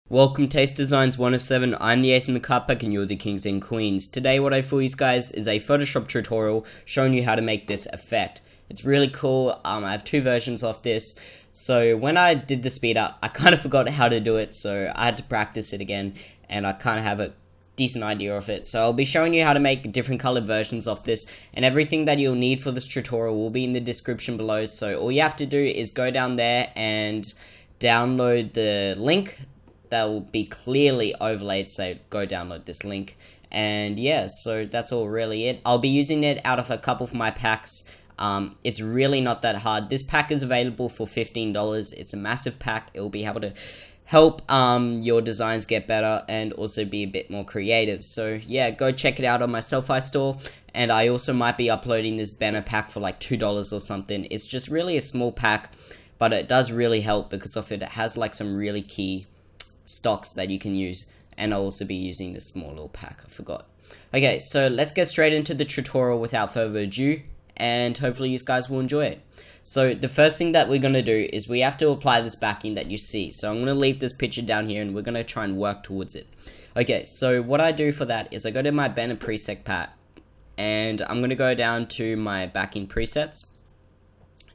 Welcome Taste Designs 107, I'm the ace in the card pack and you're the kings and queens. Today what I have for you guys is a Photoshop tutorial showing you how to make this effect. It's really cool. I have two versions of this. So when I did the speed up, I kind of forgot how to do it, so I had to practice it again, and I kind of have a decent idea of it. So I'll be showing you how to make different colored versions of this, and everything that you'll need for this tutorial will be in the description below. So all you have to do is go down there and download the link that will be clearly overlaid, so go download this link. And yeah, so that's all really it. I'll be using it out of a couple of my packs. It's really not that hard. This pack is available for $15. It's a massive pack. It will be able to help your designs get better and also be a bit more creative. So yeah, go check it out on my Selfie store, and I also might be uploading this banner pack for like $2 or something. It's just really a small pack, but it does really help because of it. It has like some really key stocks that you can use, and I'll also be using this small little pack. I forgot. Okay, so let's get straight into the tutorial without further ado, and hopefully you guys will enjoy it. So the first thing that we're going to do is we have to apply this backing that you see. So I'm going to leave this picture down here and we're going to try and work towards it. Okay, so what I do for that is I go to my banner preset pack, and I'm going to go down to my backing presets,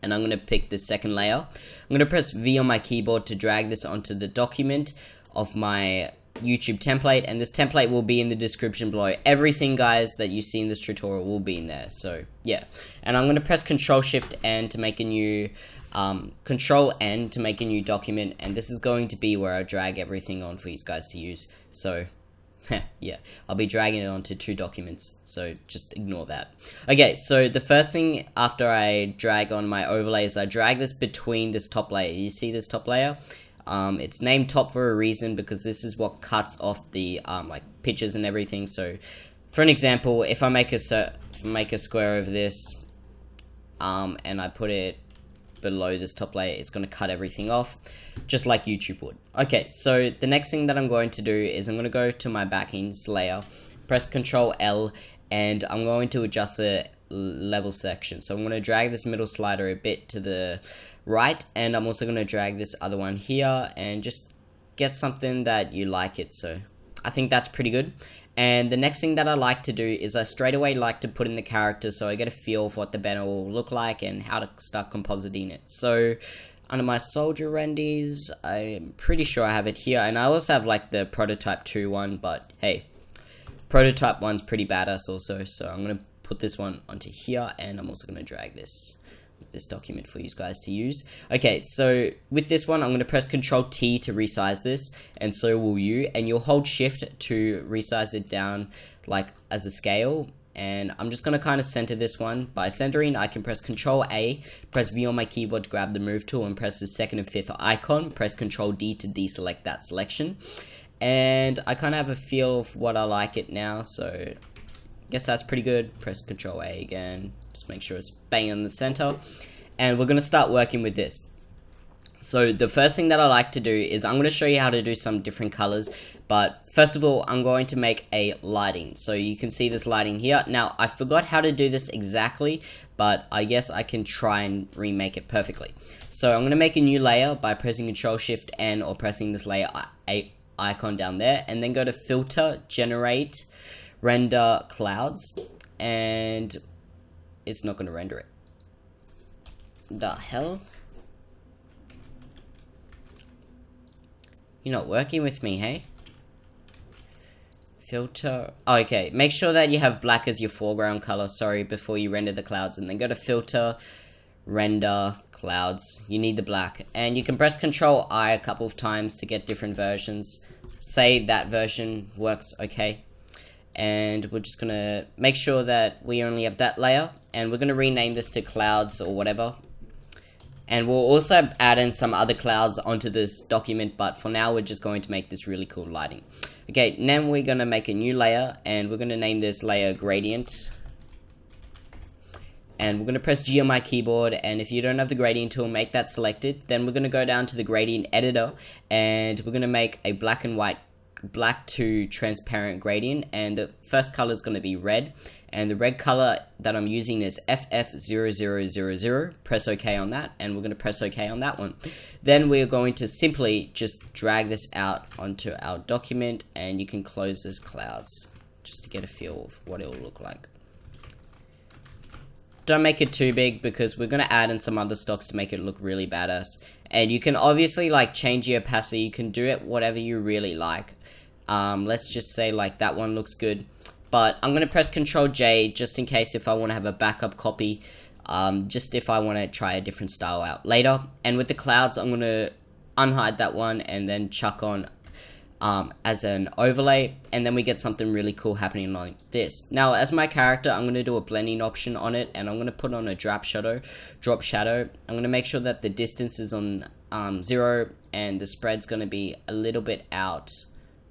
and I'm going to pick the second layer. I'm going to press V on my keyboard to drag this onto the document of my YouTube template, and this template will be in the description below. Everything, guys, that you see in this tutorial will be in there. So yeah, and I'm going to press Control Shift N to make a new Control N to make a new document, and this is going to be where I drag everything on for you guys to use. So yeah, I'll be dragging it onto two documents, so just ignore that. Okay, so the first thing after I drag on my overlay is I drag this between this top layer. You see this top layer? It's named top for a reason because this is what cuts off the like pictures and everything. So for an example, if I make a square of this and I put it below this top layer, it's going to cut everything off just like YouTube would. Okay, so the next thing that I'm going to do is I'm going to go to my backings layer, press Control L, and I'm going to adjust the level section. So I'm going to drag this middle slider a bit to the right, and I'm also going to drag this other one here and just get something that you like it. So I think that's pretty good. And the next thing that I like to do is I straight away like to put in the character, so I get a feel for what the banner will look like and how to start compositing it. So under my soldier rendies, I'm pretty sure I have it here, and I also have like the prototype 2 one, but hey, prototype 1's pretty badass also. So I'm going to put this one onto here, and I'm also going to drag this document for you guys to use. Okay, so with this one, I'm going to press Control T to resize this, and so will you, and you'll hold Shift to resize it down like as a scale. And I'm just going to kind of center this one. By centering, I can press Control A, press V on my keyboard to grab the move tool, and press the second and fifth icon, press Control D to deselect that selection. And I kind of have a feel of what I like it now, so I guess that's pretty good. Press Control A again, just make sure it's bang in the center, and we're going to start working with this. So the first thing that I like to do is I'm going to show you how to do some different colors, but first of all I'm going to make a lighting. So you can see this lighting here. Now I forgot how to do this exactly, but I guess I can try and remake it perfectly. So I'm going to make a new layer by pressing Control Shift N, or pressing this layer icon down there, and then go to Filter, Generate, Render Clouds, and it's not going to render it. The hell? You're not working with me, hey? Filter. Oh, okay, make sure that you have black as your foreground color, sorry, before you render the clouds, and then go to Filter, Render Clouds. You need the black, and you can press Control I a couple of times to get different versions. Say that version works okay. And we're just gonna make sure that we only have that layer, and we're gonna rename this to clouds or whatever. And we'll also add in some other clouds onto this document, but for now we're just going to make this really cool lighting. Okay, now we're gonna make a new layer, and we're gonna name this layer Gradient. And we're gonna press G on my keyboard, and if you don't have the gradient tool, make that selected. Then we're gonna go down to the gradient editor, and we're gonna make a black and white black to transparent gradient, and the first color is going to be red, and the red color that I'm using is FF0000. Press OK on that, and we're going to press OK on that one. Then we're going to simply just drag this out onto our document, and you can close this clouds just to get a feel of what it will look like. Don't make it too big because we're going to add in some other stocks to make it look really badass. And you can obviously like change the opacity. You can do it whatever you really like. Let's just say like that one looks good. But I'm going to press Ctrl J just in case if I want to have a backup copy. Just if I want to try a different style out later. And with the clouds, I'm going to unhide that one and then chuck on as an overlay, and then we get something really cool happening like this. Now as my character, I'm going to do a blending option on it, and I'm going to put on a drop shadow. I'm going to make sure that the distance is on 0 and the spread's going to be a little bit out,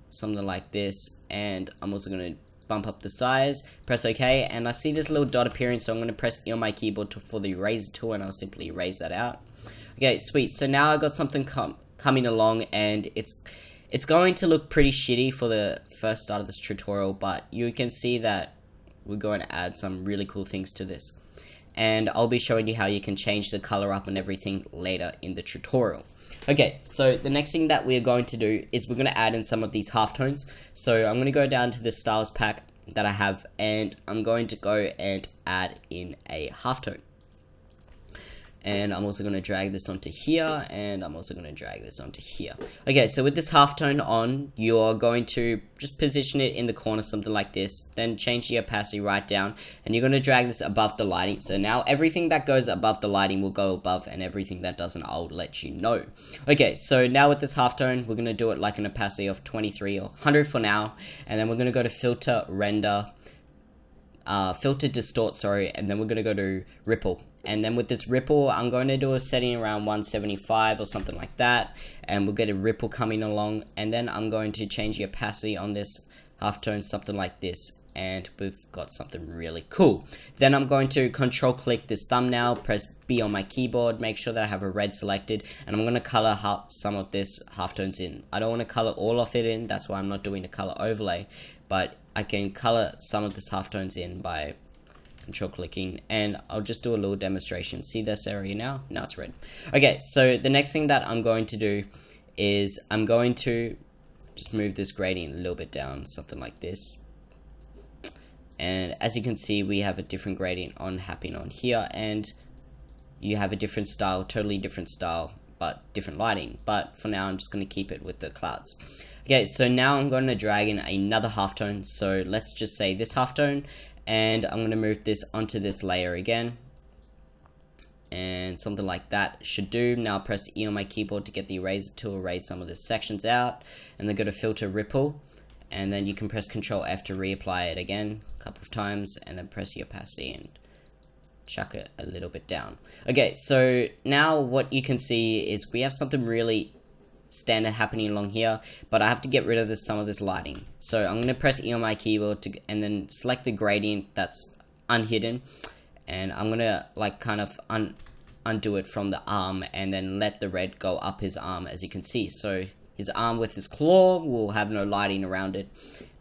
something like this, and I'm also going to bump up the size, press OK, and I see this little dot appearing, so I'm going to press E on my keyboard for the eraser tool, and I'll simply erase that out. Okay, sweet. So now I got something coming along, and it's going to look pretty shitty for the first start of this tutorial, but you can see that we're going to add some really cool things to this. And I'll be showing you how you can change the color up and everything later in the tutorial. Okay, so the next thing that we're going to do is we're going to add in some of these halftones. So I'm going to go down to the styles pack that I have, and I'm going to go and add in a halftone. And I'm also going to drag this onto here, and I'm also going to drag this onto here. Okay, so with this halftone on, you're going to just position it in the corner, something like this. Then change the opacity right down, and you're going to drag this above the lighting. So now everything that goes above the lighting will go above, and everything that doesn't, I'll let you know. Okay, so now with this halftone, we're going to do it like an opacity of 23 or 100 for now. And then we're going to go to Filter, Render, Filter, Distort, sorry, and then we're going to go to Ripple. And then with this ripple, I'm going to do a setting around 175 or something like that, and we'll get a ripple coming along. And then I'm going to change the opacity on this halftone, something like this, and we've got something really cool. Then I'm going to control click this thumbnail, press B on my keyboard, make sure that I have a red selected, and I'm going to color some of this halftones in. I don't want to color all of it in, that's why I'm not doing a color overlay, but I can color some of this halftones in by control clicking, and I'll just do a little demonstration. See this area now? Now it's red. Okay, so the next thing that I'm going to do is I'm going to just move this gradient a little bit down, something like this. And as you can see, we have a different gradient happening on here, and you have a different style, totally different style, but different lighting. But for now, I'm just going to keep it with the clouds. Okay, so now I'm going to drag in another halftone. So let's just say this halftone, and I'm going to move this onto this layer again, and something like that should do. Now press E on my keyboard to get the eraser tool, erase some of the sections out, and then go to Filter, Ripple, and then you can press Ctrl F to reapply it again a couple of times, and then press the opacity and chuck it a little bit down. Okay, so now what you can see is we have something really standard happening along here, but I have to get rid of some of this lighting. So I'm going to press E on my keyboard and then select the gradient that's unhidden, and I'm going to like kind of undo it from the arm, and then let the red go up his arm, as you can see. So his arm with his claw will have no lighting around it,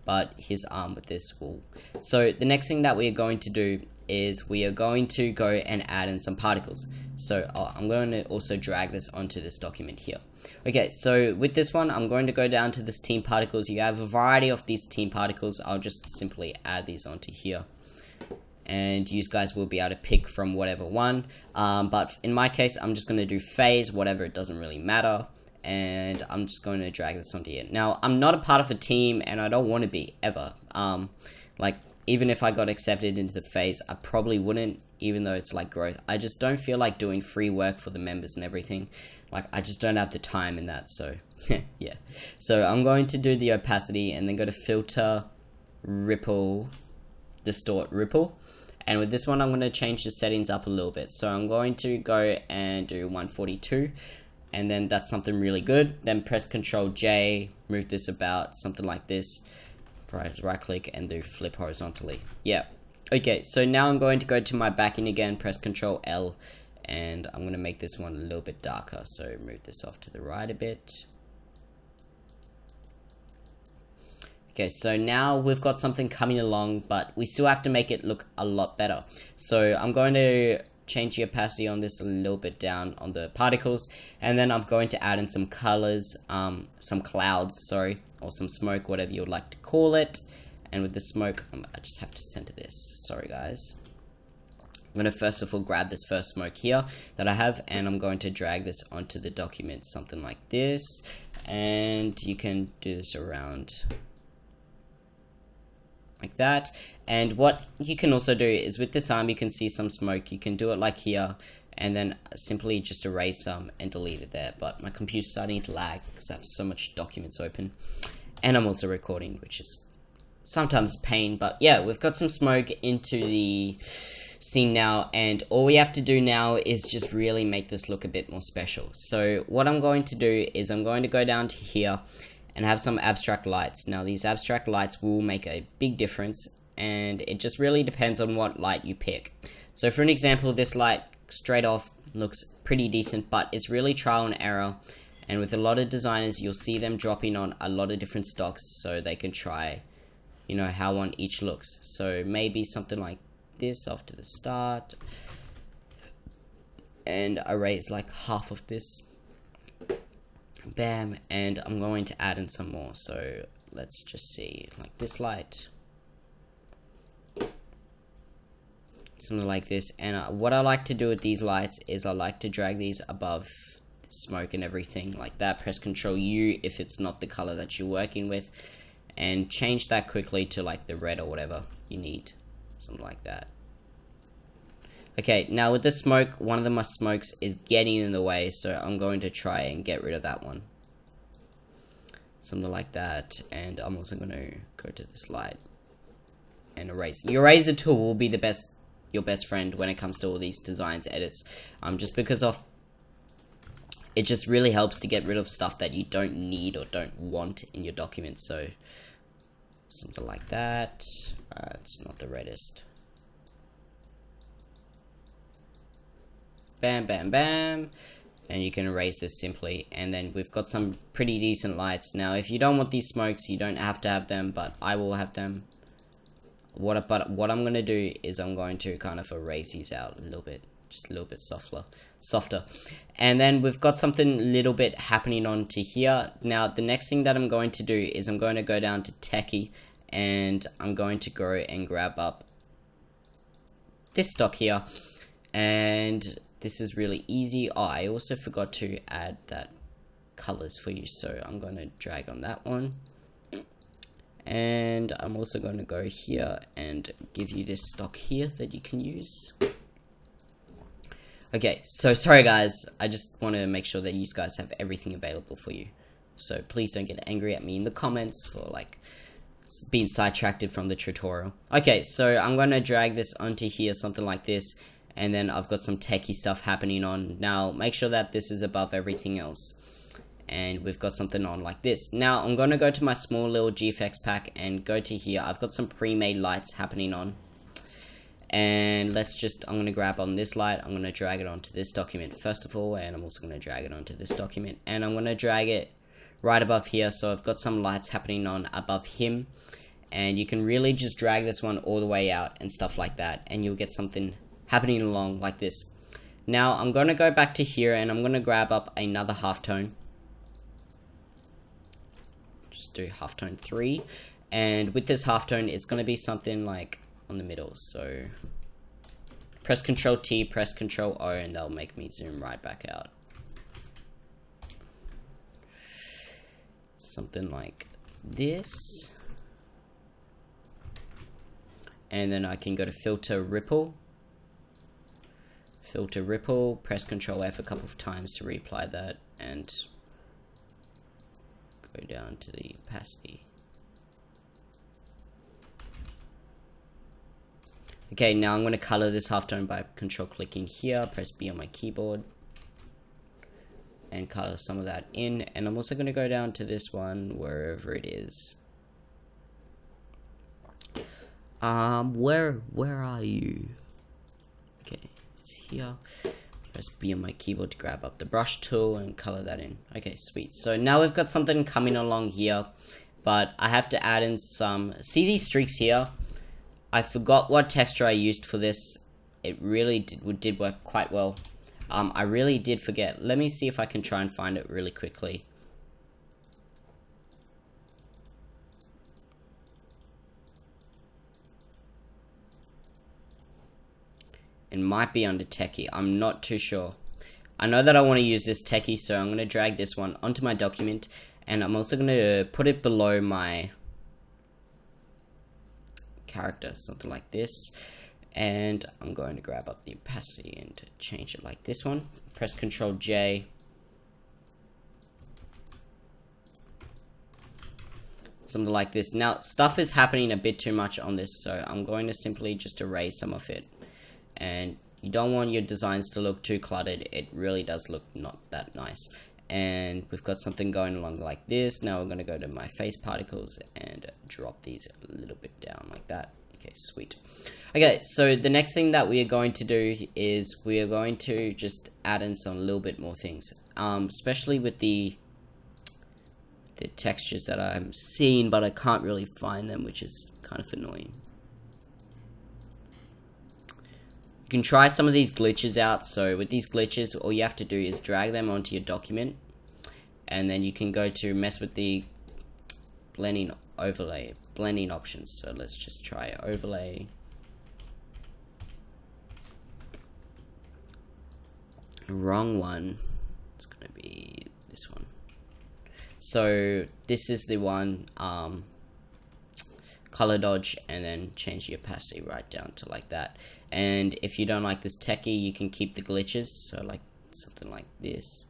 but his arm with this will. So the next thing that we are going to do is we are going to go and add in some particles. So I'm going to also drag this onto this document here. Okay, so with this one, I'm going to go down to this team particles. You have a variety of these team particles. I'll just simply add these onto here, and you guys will be able to pick from whatever one. But in my case, I'm just going to do phase, whatever, it doesn't really matter. And I'm just going to drag this onto here. Now, I'm not a part of a team, and I don't want to be, ever. Like, even if I got accepted into the phase, I probably wouldn't, even though it's like growth. I just don't feel like doing free work for the members and everything. Like, I just don't have the time in that, so, yeah. So, I'm going to do the opacity, and then go to Filter, Ripple, Distort, Ripple. And with this one, I'm going to change the settings up a little bit. So, I'm going to go and do 142. And then that's something really good. Then press Ctrl J, move this about, something like this. Right click and do flip horizontally. Yeah. Okay, so now I'm going to go to my backing again, press Ctrl L, and I'm going to make this one a little bit darker. So move this off to the right a bit. Okay, so now we've got something coming along, but we still have to make it look a lot better. So I'm going to change the opacity on this a little bit down on the particles, and then I'm going to add in some colors, some clouds, sorry, or some smoke, whatever you would like to call it. And with the smoke, I just have to center this, sorry guys. I'm going to first of all grab this first smoke here that I have, and I'm going to drag this onto the document, something like this, and you can do this around like that. And what you can also do is with this arm, you can see some smoke. You can do it like here, and then simply just erase some and delete it there. But my computer's starting to lag because I have so much documents open, and I'm also recording, which is sometimes a pain. But yeah, we've got some smoke into the scene now, and all we have to do now is just really make this look a bit more special. So what I'm going to do is I'm going to go down to here and have some abstract lights. Now these abstract lights will make a big difference, and it just really depends on what light you pick. So for an example, this light straight off looks pretty decent, but it's really trial and error, and with a lot of designers you'll see them dropping on a lot of different stocks so they can try, you know, how one each looks. So maybe something like this off to the start, and erase like half of this. Bam, and I'm going to add in some more. So let's just see, like this light, something like this. And what I like to do with these lights is I like to drag these above the smoke and everything like that. Press Ctrl U if it's not the color that you're working with, and change that quickly to like the red or whatever you need, something like that. Okay, now with the smoke, one of my smokes is getting in the way, so I'm going to try and get rid of that one. Something like that, and I'm also going to go to this light and erase. Your eraser tool will be your best friend when it comes to all these designs, edits. Just because it just really helps to get rid of stuff that you don't need or don't want in your documents. So something like that. It's not the reddest. Bam, bam, bam, and you can erase this simply, and then we've got some pretty decent lights. Now if you don't want these smokes, you don't have to have them, but I will have them. What I'm going to do is I'm going to kind of erase these out a little bit, just a little bit softer, and then we've got something a little bit happening onto here. Now the next thing that I'm going to do is I'm going to go down to Techie, and I'm going to go and grab up this stock here, and this is really easy. Oh, I also forgot to add that colors for you, so I'm going to drag on that one, and I'm also going to go here and give you this stock here that you can use. Okay, so sorry guys, I just want to make sure that you guys have everything available for you, so please don't get angry at me in the comments for like being sidetracked from the tutorial. Okay, so I'm going to drag this onto here, something like this, and then I've got some techie stuff happening on. Now make sure that this is above everything else, and we've got something on like this. Now I'm going to go to my small little GFX pack and go to here. I've got some pre-made lights happening on, and I'm going to grab on this light. I'm going to drag it onto this document first of all, and I'm also going to drag it onto this document, and I'm going to drag it right above here. So I've got some lights happening on above him, and you can really just drag this one all the way out and stuff like that, and you'll get something happening along like this. Now I'm going to go back to here, and I'm going to grab up another halftone. Just do halftone 3, and with this halftone it's going to be something like on the middle. So press Ctrl T, press Ctrl O, and that'll make me zoom right back out. Something like this, and then I can go to filter ripple, press Ctrl F a couple of times to reapply that, and go down to the opacity. Okay, now I'm going to color this halftone by Control clicking here, press B on my keyboard, and color some of that in. And I'm also going to go down to this one, wherever it is. Where are you? Okay, it's here. Press B on my keyboard to grab up the brush tool and color that in. Okay, sweet. So now we've got something coming along here, but I have to add in some Seedy Streaks here. I forgot what texture I used for this. It really did work quite well. I really did forget. Let me see if I can try and find it really quickly. It might be under techie. I'm not too sure. I know that I want to use this techie, so I'm going to drag this one onto my document, and I'm also going to put it below my character, something like this. And I'm going to grab up the opacity and change it like this one. Press Ctrl J. Something like this. Now, stuff is happening a bit too much on this, so I'm going to simply just erase some of it. And you don't want your designs to look too cluttered. It really does look not that nice. And we've got something going along like this. Now we're going to go to my face particles and drop these a little bit down like that. Okay, sweet. Okay, so the next thing that we are going to do is we are going to just add in some little bit more things, especially with the textures that I'm seeing, but I can't really find them, which is kind of annoying. You can try some of these glitches out. So with these glitches, all you have to do is drag them onto your document, and then you can go to mess with the blending options. So let's just try overlay. Wrong one. It's gonna be this one. So this is the one, color dodge, and then change the opacity right down to like that. And if you don't like this techie, you can keep the glitches, so like something like this.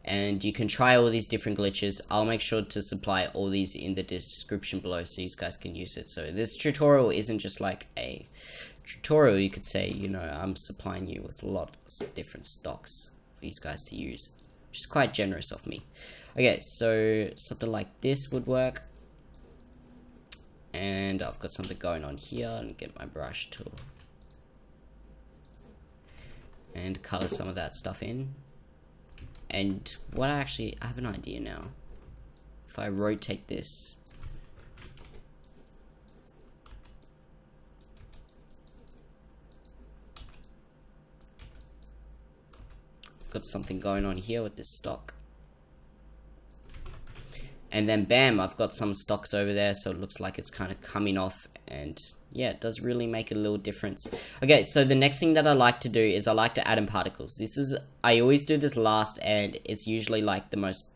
And you can try all these different glitches. I'll make sure to supply all these in the description below so you guys can use it. So this tutorial isn't just like a tutorial, you could say, you know, I'm supplying you with lots of different stocks for you guys to use, which is quite generous of me. Okay, so something like this would work. And I've got something going on here, and get my brush tool and color some of that stuff in. And what I have an idea now. If I rotate this, I've got something going on here with this stock. And then bam, I've got some stocks over there, so it looks like it's kind of coming off, and yeah, it does really make a little difference. Okay, so the next thing that I like to do is I like to add in particles. I always do this last, and it's usually like the most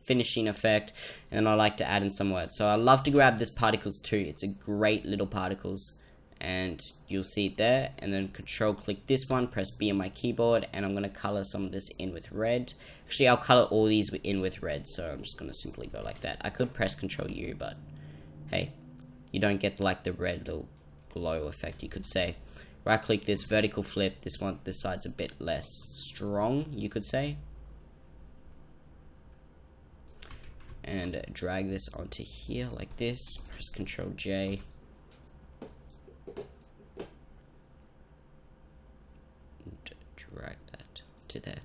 finishing effect, and I like to add in some words. So I love to grab this particles too. It's a great little particles, and you'll see it there. And then control click this one, press B on my keyboard, and I'm going to color some of this in with red. Actually, I'll color all these in with red, so I'm just going to simply go like that. I could press Control U, but hey, you don't get like the red little glow effect, you could say. Right click this, vertical flip. This side's a bit less strong, you could say. And drag this onto here like this. Press Control J. And drag that to there.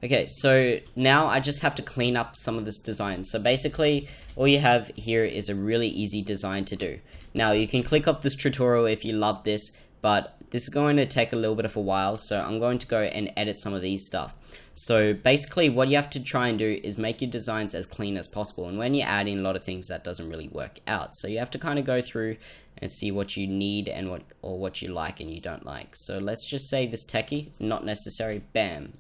Okay, so now I just have to clean up some of this design. So basically, all you have here is a really easy design to do. Now, you can click off this tutorial if you love this, but this is going to take a little bit of a while, so I'm going to go and edit some of these stuff. So basically, what you have to try and do is make your designs as clean as possible, and when you add in a lot of things, that doesn't really work out. So you have to kind of go through and see what you need and what you like and you don't like. So let's just say this techie, not necessary, bam.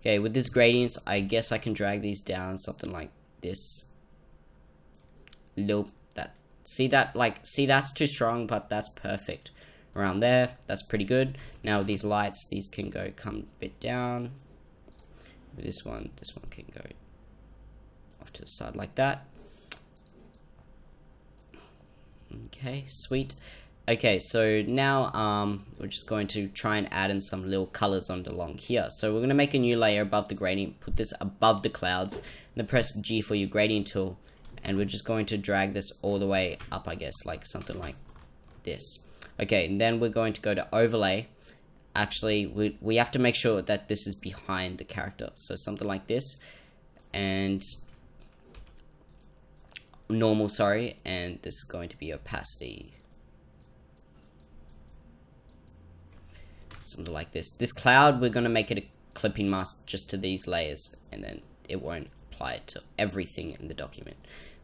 Okay, with this gradients, I guess I can drag these down something like this. See that's too strong, but that's perfect. Around there, that's pretty good. Now these lights, these can come a bit down. This one can go off to the side like that. Okay, sweet. Okay, so now we're just going to try and add in some little colors along here. So we're going to make a new layer above the gradient, put this above the clouds, and then press G for your gradient tool, and we're just going to drag this all the way up, I guess, like something like this. Okay, and then we're going to go to overlay. Actually, we have to make sure that this is behind the character, so something like this, and normal, sorry, and this is going to be opacity. Something like this. This cloud, we're going to make it a clipping mask just to these layers, and then it won't apply it to everything in the document,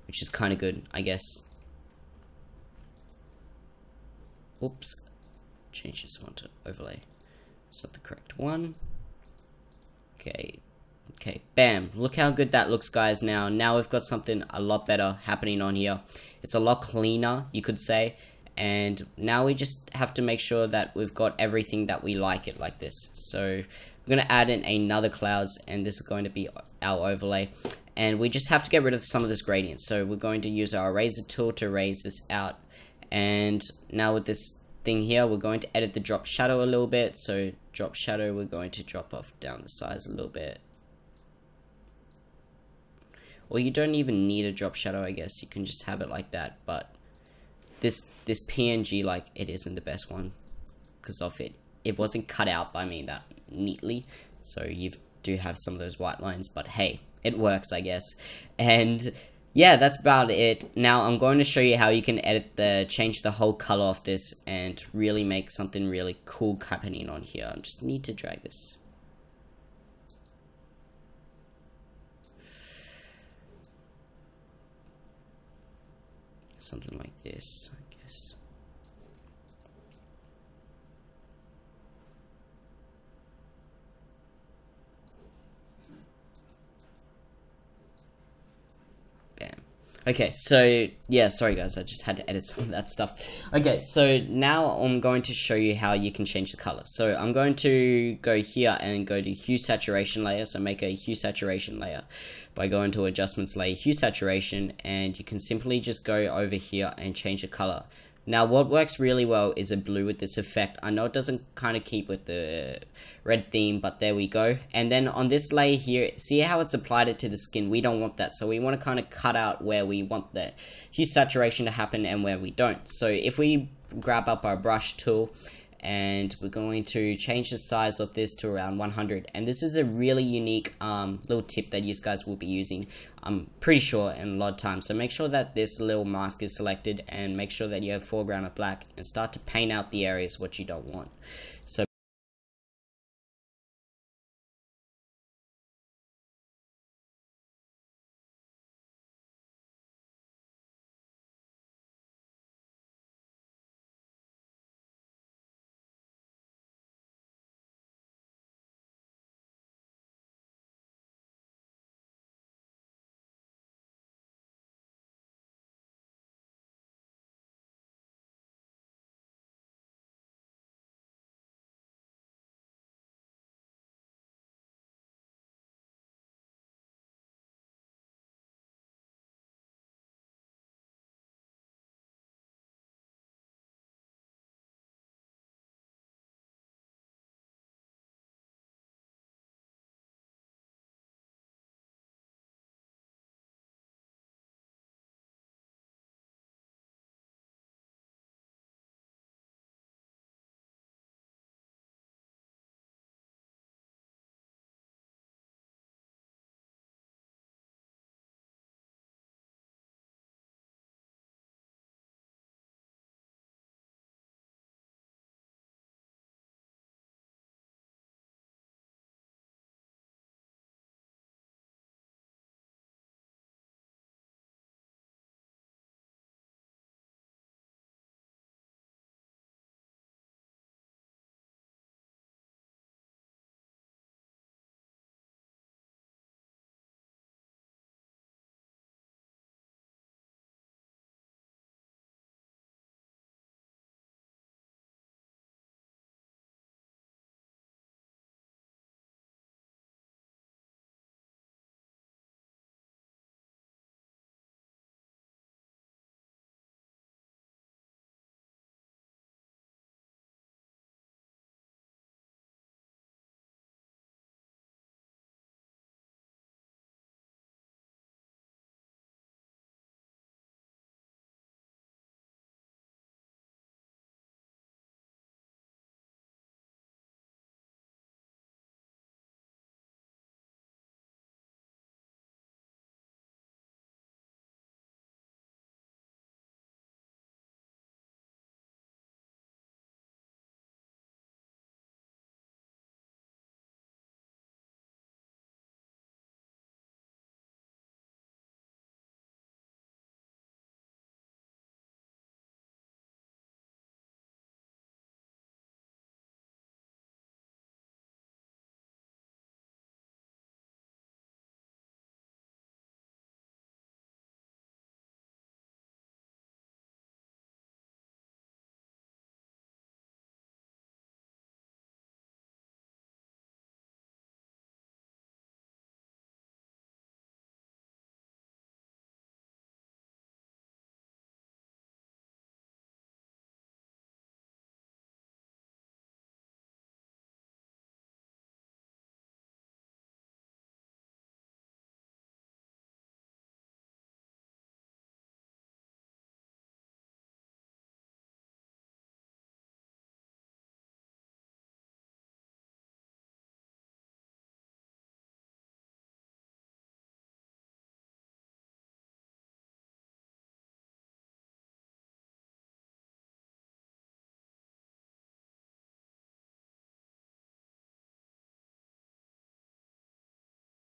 which is kind of good, I guess. Oops. Change this one to overlay. It's not the correct one. Okay. Okay, bam. Look how good that looks, guys. Now we've got something a lot better happening on here. It's a lot cleaner, you could say. And now we just have to make sure that we've got everything that we like it like this. So we're going to add in another clouds, and this is going to be our overlay. And we just have to get rid of some of this gradient. So we're going to use our eraser tool to erase this out. And now with this thing here, we're going to edit the drop shadow a little bit. So drop shadow, we're going to drop off down the size a little bit. Or you don't even need a drop shadow, I guess. You can just have it like that. But this PNG, like, it isn't the best one because of it wasn't cut out by me that neatly, so you do have some of those white lines, but hey, it works, I guess. And yeah, that's about it. Now I'm going to show you how you can change the whole color of this and really make something really cool happening on here. I just need to drag this. Something like this, I guess. Bam. Okay, so yeah, sorry guys, I just had to edit some of that stuff. Okay, so now I'm going to show you how you can change the color. So I'm going to go here and go to Hue Saturation layer. So make a Hue Saturation layer by going to Adjustments layer, Hue Saturation, and you can simply just go over here and change the color. Now what works really well is a blue with this effect. I know it doesn't kind of keep with the red theme, but there we go. And then on this layer here, see how it's applied it to the skin? We don't want that, so we want to kind of cut out where we want the hue saturation to happen and where we don't. So if we grab up our brush tool, and we're going to change the size of this to around 100, and this is a really unique little tip that you guys will be using, I'm pretty sure, in a lot of times. So make sure that this little mask is selected, and make sure that you have foreground of black, and start to paint out the areas what you don't want. So